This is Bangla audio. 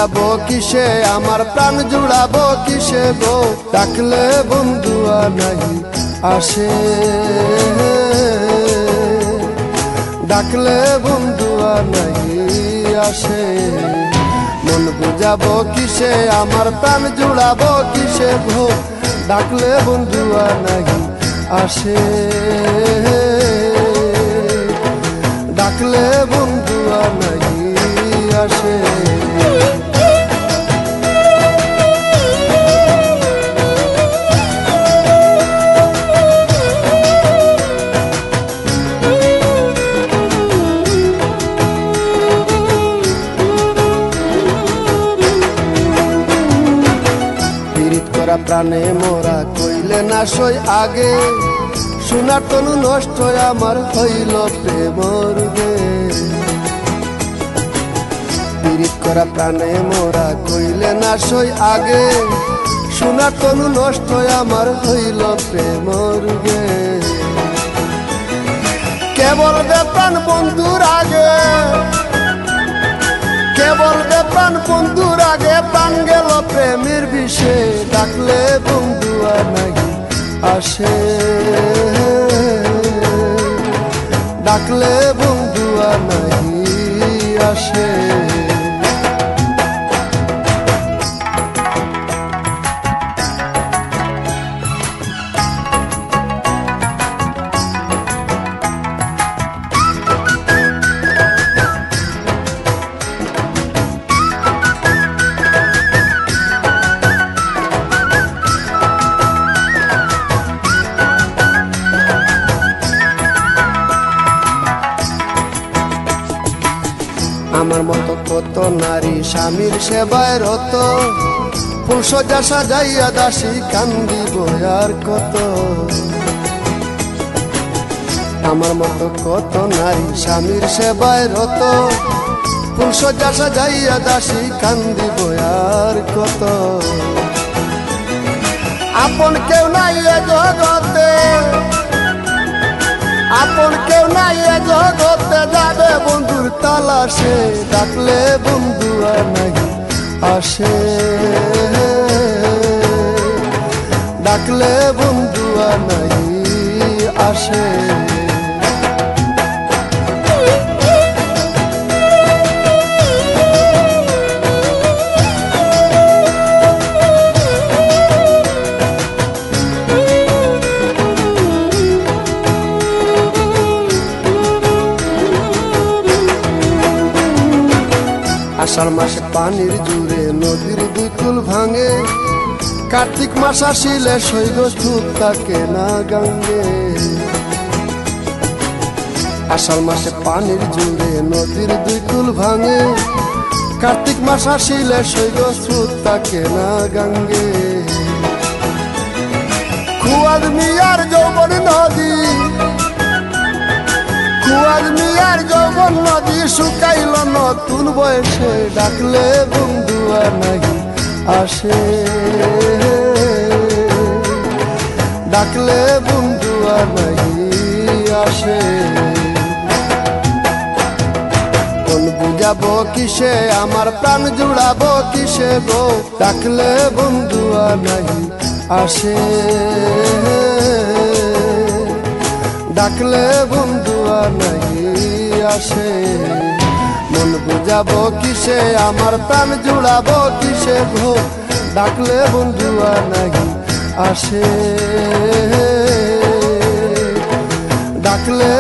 বুঝাবো কিসে আমার প্রাণ জুড়াবো কিসে গো ডাকলে বন্ধু নাহি আসে ডাকলে বন্ধু নাহি আসে মন বুঝাবো কিসে আমার প্রাণ জুড়াবো কিসে গো ডাকলে বন্ধু নাহি আসে ডাকলে বন্ধু নাহি আসে প্রাণে মোরা কইলে না সই আগে সোনার তনু নষ্ট আমার হইল প্রেমর গে পীড়িত করা প্রাণে মোরা কইলে না সই আগে সোনার তনু নষ্ট আমার হইল প্রেমর গে কেবল বেতন বন্ধুর আগে কেবল বেতন বন্ধুর আগে প্রাণ গেল প্রেমের বিষে ডাকলে বন্ধু নাহি আসে ডাকলে বন্ধু নাহি আসে আমার মতো কত নারী স্বামীর সেবায় রত ফুল সজা সাজাইয়া দাসী কান্দিব আর কত আমার মতো কত নারী স্বামীর সেবায় রত ফুল সজা সাজাইয়া দাসী কান্দিব আর কত আপন কেউ নাই এ জগতে আপন কেউ নাই এ জগতে যাবে বন্ধুর তালাশে ডাকলে বন্ধু নাহি আসে ডাকলে বন্ধু নাহি আসে আষাঢ় মাসে পানির জুড়ে নদীর দুই কুল ভাঙে কার্তিক মাস আসিলে সৈগ স্তূপ থাকে না গঙ্গে আষাঢ় মাসে পানির জুড়ে নদীর দুই কুল ভাঙে কার্তিক মাস আসিলে সৈগ স্তূপ থাকে না গঙ্গে খুয়াদ মিয়ার যৌবন নদী খুয়াদ মিয়ার যৌবন নদী শুকাইল নতুন বয়সে ডাকলে বন্ধু নাহি আসে ডাকলে বন্ধু নাহি আসে কোন বুঝাবো কিসে আমার প্রাণ জুড়াবো কিসে গো ডাকলে বন্ধু নাহি আসে ডাকলে বন্ধু নাহি আসে মন বুঝাবো কিসে আমার প্রাণ জুড়াবো কিসে গো ডাকলে বন্ধু নাহি আসে ডাকলে